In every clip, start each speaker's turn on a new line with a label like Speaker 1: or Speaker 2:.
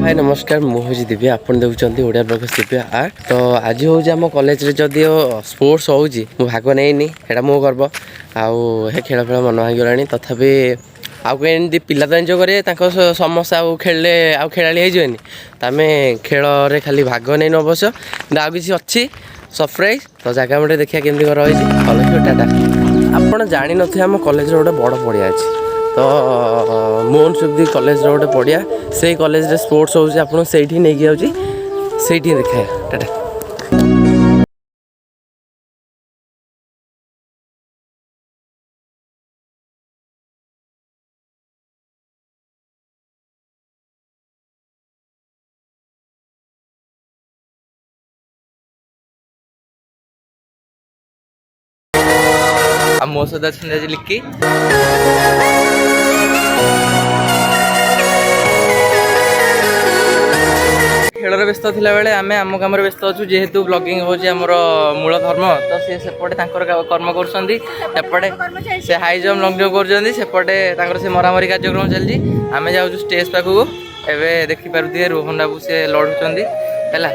Speaker 1: हाय नमस्कार मुझे दिव्या आप देखुं ओडिया ब्लॉगर DibyaR तो आज हूँ आम कॉलेज जदि स्पोर्ट्स होगी भाग नहीं एटा मो गर्व आउ खेल खेल मन होगला तथापि आउ कहीं पिला तो एंजय करेंगे समस्या आउ खेले आउ खेला होनी तो आम खेल खाली भाग नहीं अवश्य आउ किसी अच्छी सरप्राइज तो जगह मोटे देखिए केमती रही टाटा आपड़ जानी नी आम कॉलेज गोटे बड़ पड़िया अच्छी तो मोहन सुब्दी कॉलेज गोटे पड़िया से कॉलेज रे स्पोर्ट्स होउछि आपन सेठी नै जाउछि सेठी देखा टाटा आ मो सदा सुंदर लिखी खेल व्यस्त थिला बेले आमे आम काम व्यस्त अच्छु जेहेतु ब्लॉगिंग होची हमर मूल धर्म तो से सेपटे तांकर कर्म करछंदी एपटे से हाई जंप लॉन्ग जंप करछंदी सेपटे तांकर से मरामरी कार्यक्रम चलजी आमे जाउ स्टेज पाखु एबे देखि पारुथिए रोहन बाबू से लढुचंदी हैला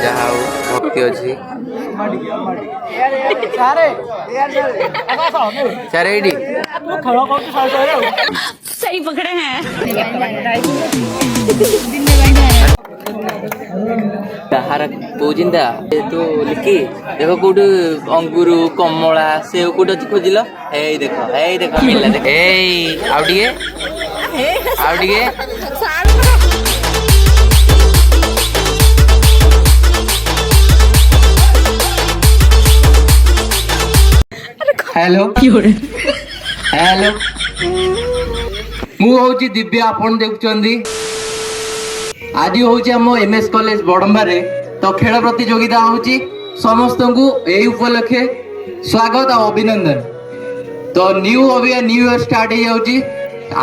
Speaker 1: जहाँ भक्ति अच्छी
Speaker 2: सही पकड़े हैं
Speaker 1: पूजिंदा तू लिखी देखो कौट अंगूर कमला से कौट अच्छी खोजिल देखो मिलला देख आउ टिके हेलो हेलो मुझे दिव्या आपन देखुचंदी आज होची हम एमएस कॉलेज बड़ंबा रे तो खेल प्रतियोगिता होची समस्त को ए उपलक्षे स्वागत और अभिनंदन तो न्यू ईयर स्टार्ट हो जाउची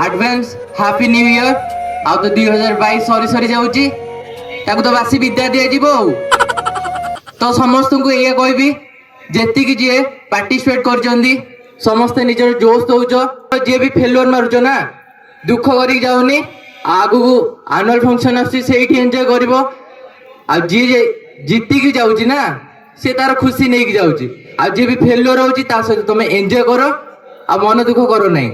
Speaker 1: एडवांस हैप्पी न्यू ईयर आ तो 2022 सरी जाउची ताको तो बासी विद्या दिया जीवो तो समस्त को ये कहबी जेति कि जे पार्टिसिपेट करचंदी समस्त निजर जोश दउचो जे भी फेलुअर मारुचो ना दुख करी जाउनी आगु एनुअल फंक्शन आसी सेठी एंजॉय करिवो आ जे जीति कि जाउची ना से तार खुशी नै कि जाउची आ जे भी फेलुअर होची ता सहित तमे एंजॉय करो आ मन दुख करो नै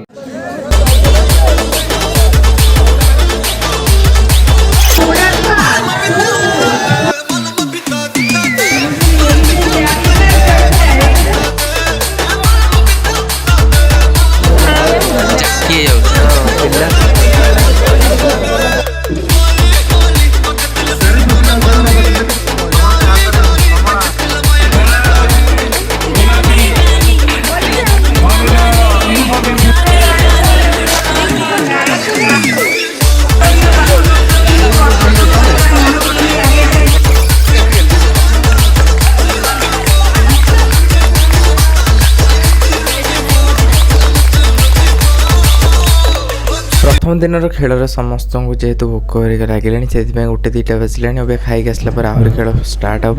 Speaker 1: प्रथम दिन खेल समस्त को जेहेतु भोक लगे से गोटे 2टा बजला अब खाई आसला पर आहरी खेल स्टार्ट हम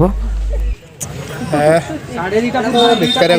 Speaker 1: बेकार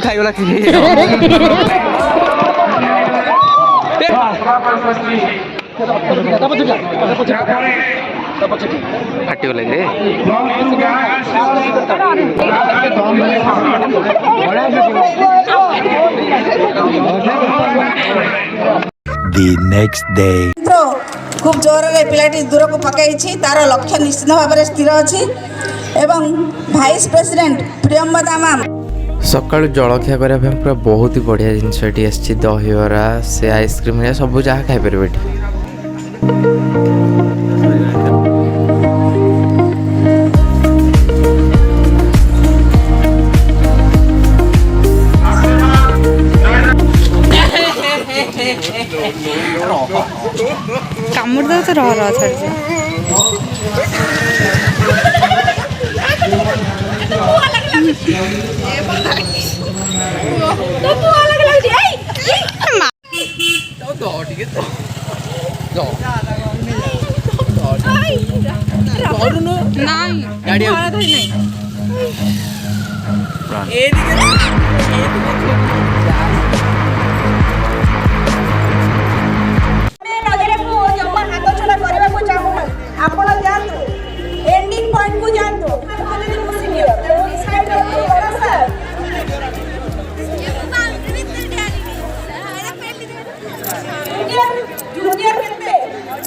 Speaker 1: ଖାଇଗଲା ଫାଟିଗଲା କି
Speaker 3: The next day.
Speaker 4: खूब जोर रे पिलाटी दूर को पकई तार लक्ष्य निश्चित भाव में स्थिर अच्छी एवं भाइस प्रेसिडेंट प्रियम बदामा
Speaker 5: सकाळु जलखिया करने पूरा बहुत ही बढ़िया जिनस ये दहीबरा से आइसक्रीम सब जहाँ खाईपर ये
Speaker 2: कामुड़ दो तो रह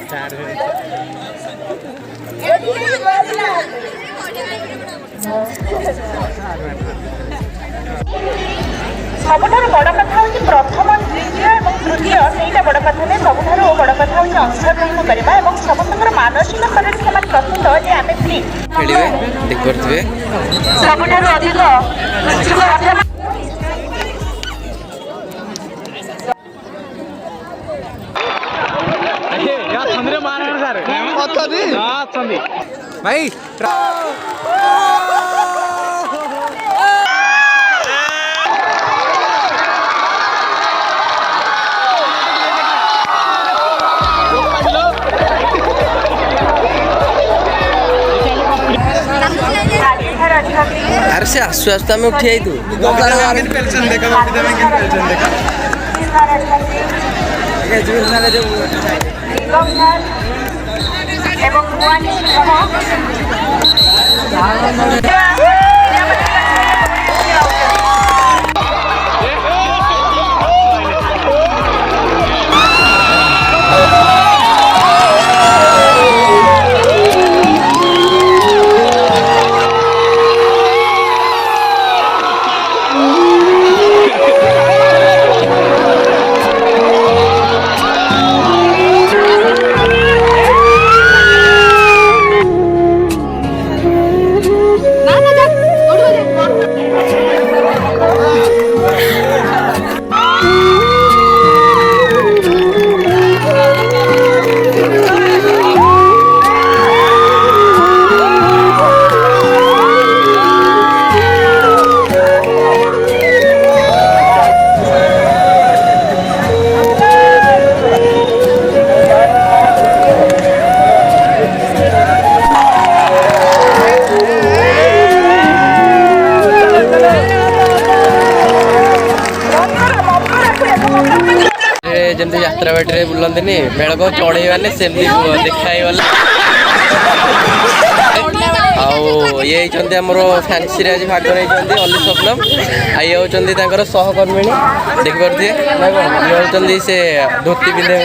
Speaker 2: छाड़
Speaker 6: सबुठार बड़ कथा हूँ प्रथम द्वितीय और तृतीय से बड़ कथा नहीं सबुठार बड़ कथा हूँ अंशग्रहण करवा और समस्त मानसिक स्तर से प्रस्तुत जे आम फ्री सबुठार अधिक
Speaker 1: भाई
Speaker 5: अरे से आसु आसु आम उठी आई तू जमी यात्रा बाटे बुलानी मेड़ को चढ़ेवाने सेमती देखाईगला ये आमर फैंसी आज भाग नहीं अली स्वप्नम ये होती सहकर्मिणी देखिपे ये होती से धोती पिंधे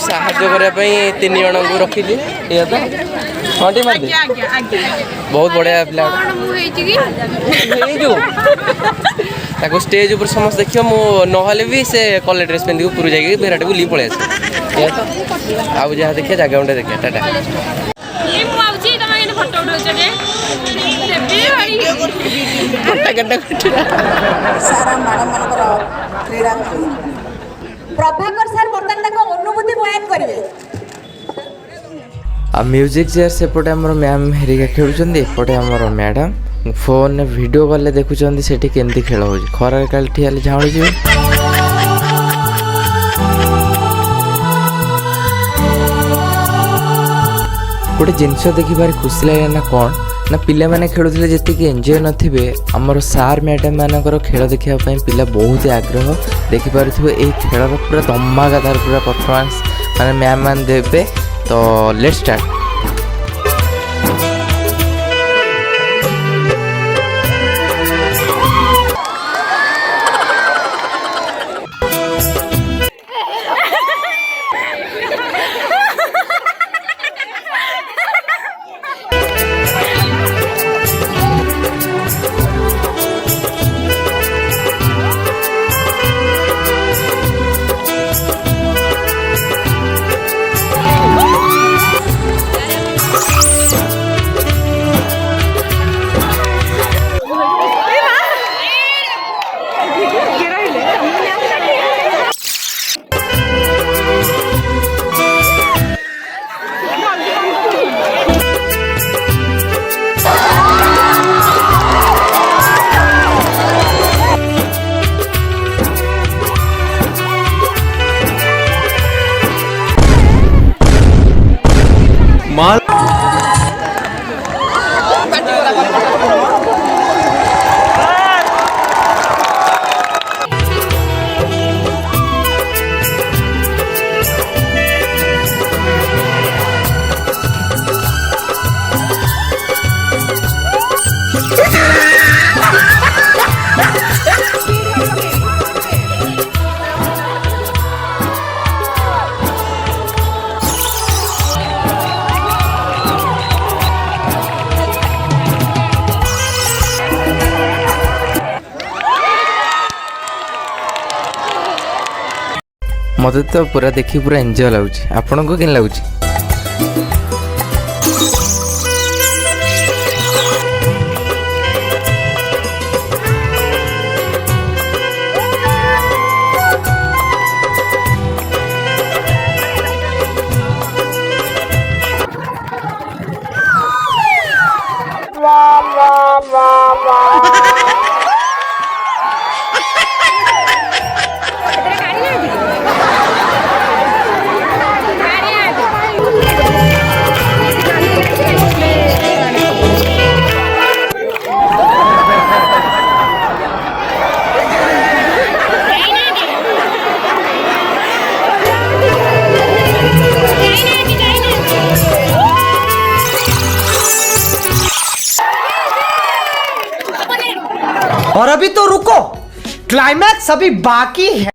Speaker 5: साहाଯ୍य तीन जन को रखी ये तो हाँ टी मार बहुत बढ़िया पिला स्टेज ऊपर समस्त देखिए मु नहले भी से कलर ड्रेस पिंधि ऊपर जाइए बेराटे बुल पलि आस जहाँ देखिए जगह देखिए टाटा
Speaker 4: ସାରା ମ୍ୟାଡ଼ାମମାନଙ୍କର କ୍ରୀଡ଼ା ପ୍ରଭାକର ସାର୍ ବର୍ତ୍ତମାନ ତାଙ୍କ ଅନୁଭୂତି ବୟାନ କରିବେ।
Speaker 5: आ म्यूजिक चेयर सेपटे आमर मैम हेरिका खेलुचंदी एपटे आमर मैडम फोन वीडियो कॉल देखुचंदी सेठी केमती खेल हो खरा काल ठियाले झाउली जी गोटे जिनस देखि भारी खुशी लगे ना कौन ना पिला माने खेलुथिले जेतिकी एंजॉय नथिबे हमर सार मैडम मानकर खेल देखिया पई पिला बहुत आग्रह देखि पारुथिबे एई खेलर पूरा धमाकादार पूरा परफॉर्मेंस माने मैम मान देबे। तो लेट्स स्टार्ट। मत तो पूरा देखी पूरा एंजॉय लगुच आपन को केन लगुच
Speaker 7: और अभी तो रुको, क्लाइमैक्स अभी बाकी है।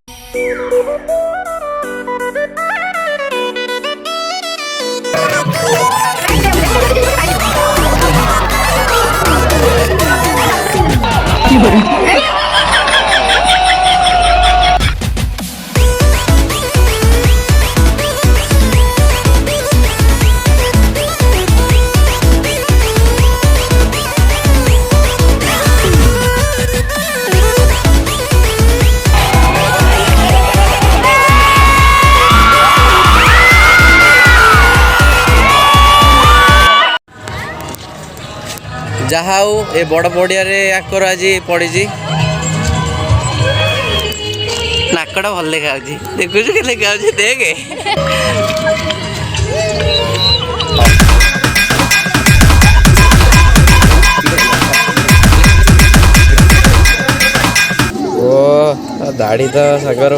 Speaker 5: जहा ए बड़ पड़िया आकर आज पड़ी नाकटा भल देखा देखु के देखा देखे ओ दाढ़ी तो सागर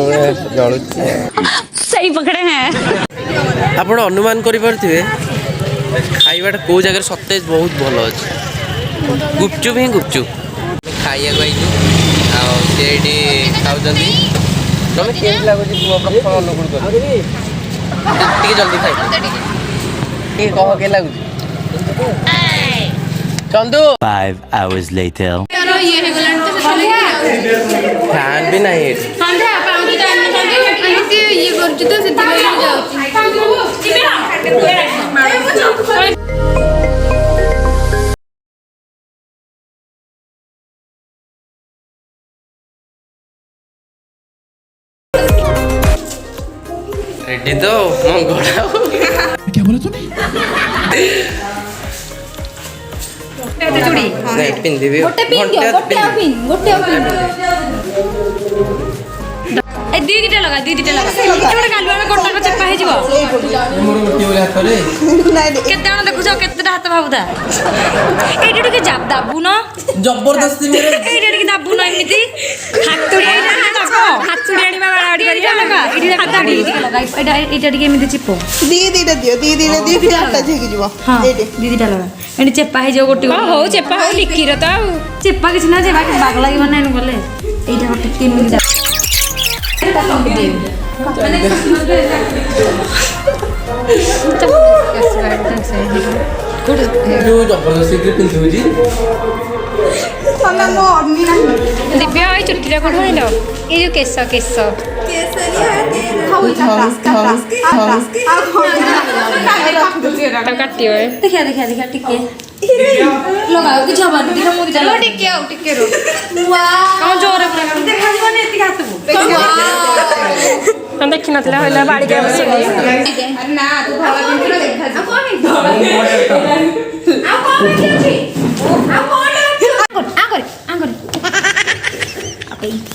Speaker 5: जलु
Speaker 2: सही पकड़े हैं
Speaker 5: आप अनुमान करें खाइबाटा कौ जगह सतेज बहुत भल अच्छे गुपचुप ही गुपचुप खाइया आईटी खाऊँ तुम के लगुच प्रथम अनुकूल कर जल्दी खाई कह के लगुच चंदू
Speaker 3: 5 hours later.
Speaker 5: फैन भी नहीं रेडी तो मंगड़ा
Speaker 8: क्या बोला तूने?
Speaker 2: ଚୁଡ଼ି
Speaker 5: नेट पिन देबी
Speaker 2: ଗୋଟେ ପିନ୍ ଦିଅ ଗୋଟେ ଆଉ ପିନ୍ ଏ ଦିଟା ଲଗା ଦିଟା ଲଗା ଗୋଟେ ଗାଲୁଆ ଗୋଟାକ ଚେପା ହେଇଯିବ
Speaker 1: ମୋର ଗୋଟିଏ ବୋଲି ହାତରେ
Speaker 2: କେତେ ଜଣ ଦେଖୁଛ କେତେଟା ହାତ ଭାବୁଥା ଏଇଟା ଟିକେ ଦାବୁନ
Speaker 1: ଜବରଦସ୍ତି मेरे
Speaker 2: ଏଇଟା ଟିକେ ଦାବୁନ ଏମିତି ହାତୁଡ଼ି ହାତୁଡ଼ି ଆଣିବା ବାଡ଼ି କରିବା ଲଗା ଏଇଟା ହାତ ଟିକେ ଲଗା ଏଇଟା ଟିକେ ଏମିତି ଚିପ
Speaker 4: ଦିଟା ଦିଅ ଫିର ଆଟାଚ ହେଇକି ଯିବ
Speaker 2: ଦିଟା ଲଗା ଏଠି ଚେପା ହେଇଯିବ ଗୋଟେ ହଉ ଚେପା ହଉ ଲିକିର ତ ଆଉ ଚେପା କିଛି ନା ଯେ ବାଗ ଲାଗିବ ନା ଗଲେ ଏଇଟା ଗୋଟେ କେମିତି
Speaker 1: ଜବରଦସ୍ତି ପିନ୍ଧୁଛି
Speaker 2: ଦିବ୍ୟା ଏଇ ଚୁଟିଟା କୋଉଠୁ ଆଣିଲ ଏଇ ଯୋଉ କେଶ କାଟିବ ଦେଖିଆ ଟିକେ ଲଗାओ କିଛି ହବନି ଟିକେ ମୁଁ ଟିକେ ରୁ କଣ ଜୋରେ ପୁରା ଦେଖାଯିବନି ଏତିକି ହାତକୁ ଦେଖିନଥିଲା ହେଲା ବାଡ଼ିକି ବସିଲି ନା ତୁ ଧଳା ପିନ୍ଧିଲ ଦେଖାଯିବ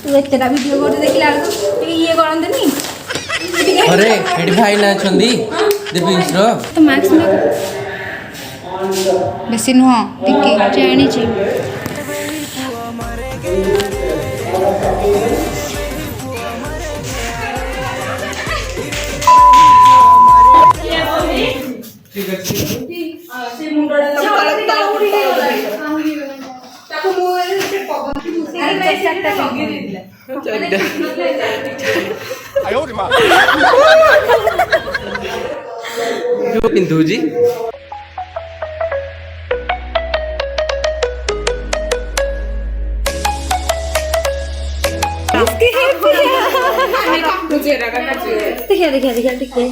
Speaker 2: ତୁ ଏତେଟା ଭିଡ଼ିଓ ଗୋଟେ ଦେଖିଲା ବେଳକୁ ଟିକେ ଇଏ କରନ୍ତିନି
Speaker 5: अरे एडी भाई ना छंदी दिव्यांशर
Speaker 2: तो मार्क्स ना बेसी नुह टिके जानी छी
Speaker 1: ठीक अछि
Speaker 4: से मुंडडा उड़ी गला ताको मु से पवन की मुसे अरे चारटा लगे दिला
Speaker 8: आयो रे मां
Speaker 5: जो पिंदू जी
Speaker 2: देखिए टिके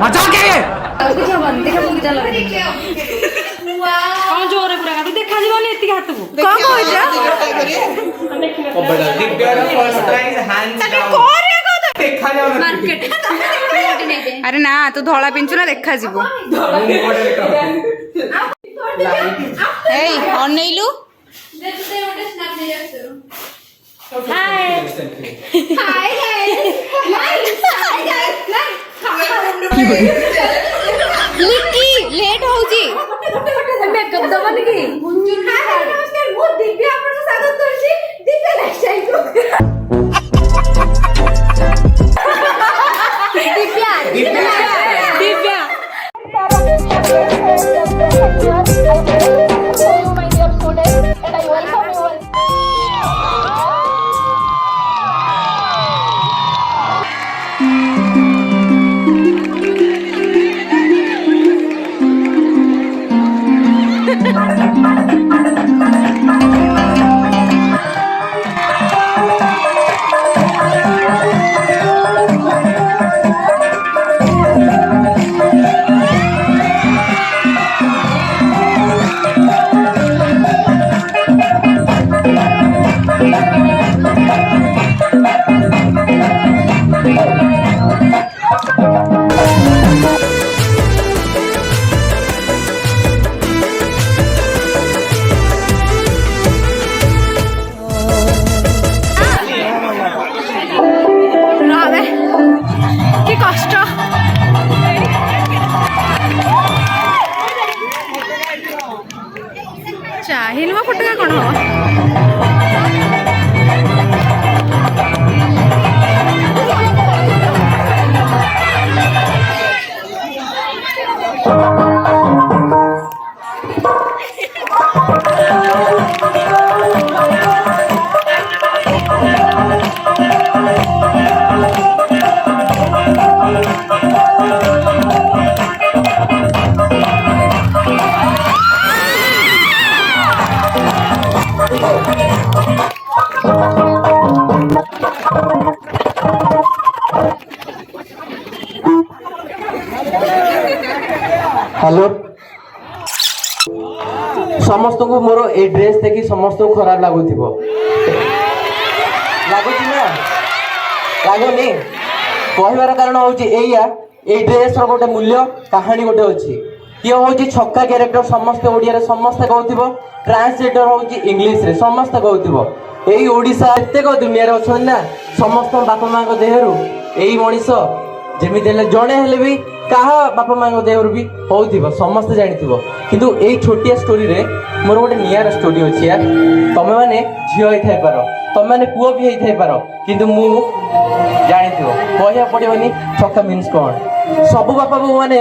Speaker 7: मजाक है
Speaker 2: देखा मुंडी लगा कौन जोरे पूरा तू देखा जीवनी एति हाथ को कौन कहजा
Speaker 1: कबड्डी दिव्यार फर्स्ट प्राइज हैंड्स डाउन देखा जाओ
Speaker 2: मार्केट
Speaker 9: अरे ना तू धला पिंचु ना देखा जीवो ए अनैलु
Speaker 2: हाय हाय
Speaker 9: लिकी लेट होउची
Speaker 2: मेकअप दबन की
Speaker 9: नमस्कार मु दिव्या आपन स्वागत करछी दिव्या लाइफस्टाइल को दिव्या चाहिए फुटका कौन हम
Speaker 1: हेलो समस्त को मोर ए ड्रेस देखि समस्त को खराब लागुथिबो लागुथि ना ଲାଗୁନି କହିବାର କାରଣ ହଉଛି ଏଇଆ ଏଇ ଡ୍ରେସର ଗୋଟେ ମୂଲ୍ୟ କାହାଣୀ ଗୋଟେ ଅଛି କିଏ ହଉଛି ଛକା କ୍ୟାରେକ୍ଟର ସମସ୍ତେ ଓଡ଼ିଆରେ ସମସ୍ତେ କହୁଥିବ ଟ୍ରାନ୍ସଲେଟର ହଉଛି ଇଂଲିଶରେ ସମସ୍ତେ କହୁଥିବ ଏଇ ଓଡ଼ିଶା ଏତେକ ଦୁନିଆରେ ଅଛନ୍ତି ନା ସମସ୍ତଙ୍କ ବାପା ମାଙ୍କ ଦେହରୁ ଏଇ ମଣିଷ ଯେମିତି ହେଲେ ଜଣେ ହେଲେ ବି କାହା ବାପା ମାଙ୍କ ଦେହରୁ ବି ହଉଥିବ ସମସ୍ତେ ଜାଣିଥିବ କିନ୍ତୁ ଏଇ ଛୋଟିଆ ଷ୍ଟୋରିରେ ମୋର ଗୋଟେ ନିଆରା ଷ୍ଟୋରି ଅଛି ୟାର ତମେ ମାନେ ଝିଅ ହେଇଥାଇପାର ତମେ ମାନେ ପୁଅ ବି ହେଇଥାଇପାର କିନ୍ତୁ ମୁଁ ଜାଣିଥିବ କହିବାକୁ ପଡ଼ିବନି ଛକା ମିନ୍ସ କ'ଣ ସବୁ ବାପା ବୋଉ ମାନେ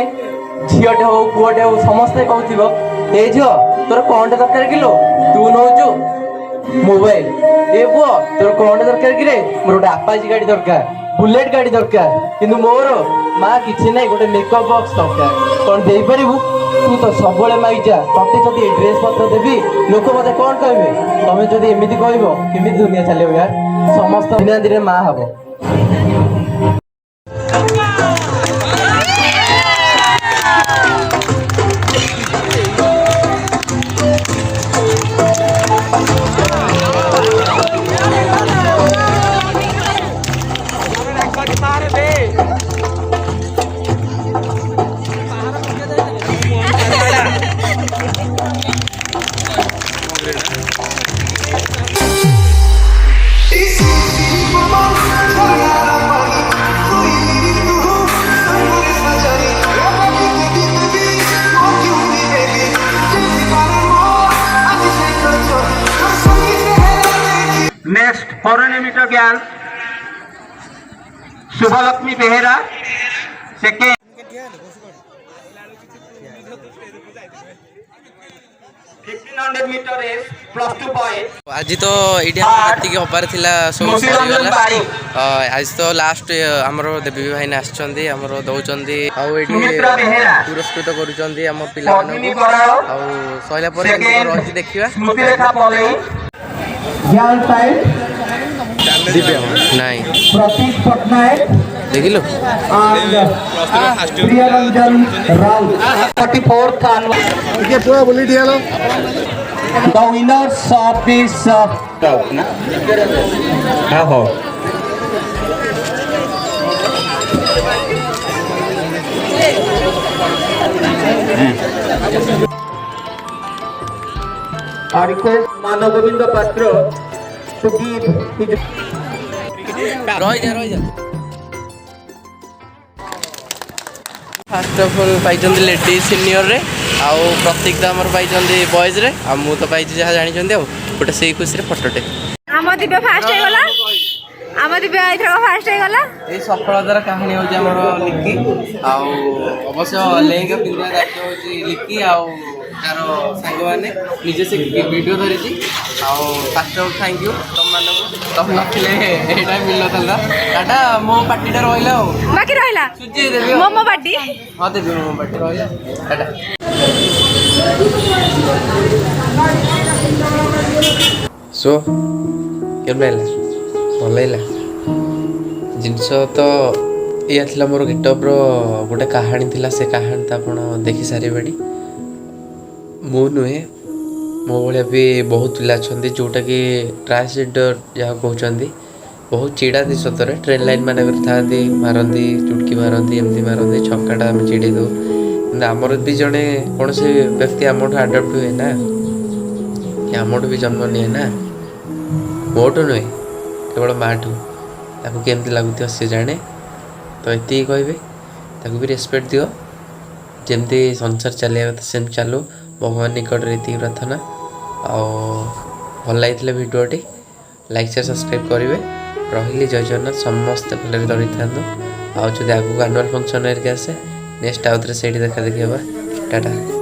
Speaker 1: ଝିଅଟେ ହଉ ପୁଅଟେ ହଉ ସମସ୍ତେ କହୁଥିବ ଏ ଝିଅ ତୋର କ'ଣଟେ ଦରକାର କିଲୋ ତୁ ନଉଛୁ ମୋବାଇଲ ଏ ପୁଅ ତୋର କ'ଣଟେ ଦରକାର କିରେ ମୋର ଗୋଟେ ଆପାଚି ଗାଡ଼ି ଦରକାର ବୁଲେଟ୍ ଗାଡ଼ି ଦରକାର କିନ୍ତୁ ମୋର ମା କିଛି ନାହିଁ ଗୋଟେ ମେକଅପ୍ ବକ୍ସ ଦରକାର କ'ଣ ଦେଇପାରିବୁ ତୁ ତ ସବୁବେଳେ ମାଇଚା ତତେ ଯଦି ଏ ଡ୍ରେସ୍ ପତ୍ର ଦେବି ଲୋକ ମତେ କ'ଣ କହିବେ ତମେ ଯଦି ଏମିତି କହିବ କେମିତି ଦୁନିଆ ଚାଲିବ ୟାର ସମସ୍ତ ଦିନେ ଦିନେ ମା ହବ
Speaker 10: नेक्स्ट फॉरेन मीटर ज्ञान शुभलक्ष्मी बेहेरा सेकेंड
Speaker 5: आज तो ये हबार सब सरीगला आज तो लास्ट आमर देवी भाई आमर दौरान पुरस्कृत करुँच पिला सरला देखा नहीं देख लो
Speaker 10: The winners of this I request Manogovinda Patra to give his
Speaker 5: fast of all pi ladies senior रे आउ प्रतीक दामर पाई बॉयज रे आ मु तो पाई जहाँ जानी गोटे से खुशी रे फोटोटे
Speaker 9: आम दिव्य फास्ट हो गला आम दिव्य एथर फास्ट हो गला
Speaker 5: ए सफलतार कहानी होची हमर लिक्की आउ अवश्य लेंगे पिंदिया दायित्व होची लिक्की आउ तार सांग माने निजे से वीडियो धरिची आउ फास्ट ऑफ थैंक यू तुम मानको तुम नथिले एटा मिललो तला टाटा मो पार्टीटा रहइला हो
Speaker 9: बाकी रहला
Speaker 5: सुजी देबी
Speaker 9: मोमो पार्टी
Speaker 5: हां देबी मोमो पार्टी रहइला टाटा सो केम लागला भल लागला जिनस तो या थिला मोर गेटअप रो गोटे कहानी थिला से कहानी तो आपण देखि सारे बेडी मो नुहे मो भाया भी बहुत पिला अच्छा जोटा कि ट्रांसजेंडर जहाँ कहते बहुत चिड़ा सतरे ट्रेन लाइन मान था मारती चुटकी मारती एमती मारती छक्काटा आम चिड़े दो आमर भी जड़े कौन से व्यक्ति आम आडप्ट हुए ना कि आम भी जन्म निए ना मोटू नुहे केवल माठू ताकू केमती लगुथ सी जाने तो ये कहे भी रेस्पेक्ट दियो जमती संसार चलिया कथा सेम चलू भगवान निकट ये प्रार्थना आउ भल लगी भिडियोटी लाइक शेयर सब्सक्राइब करेंगे रही जय जगन्नाथ समस्त भले धरी था आउ जब आगू आनुआल फंक्शन आसे नेक्स्ट आउे से देखा देखी टाटा।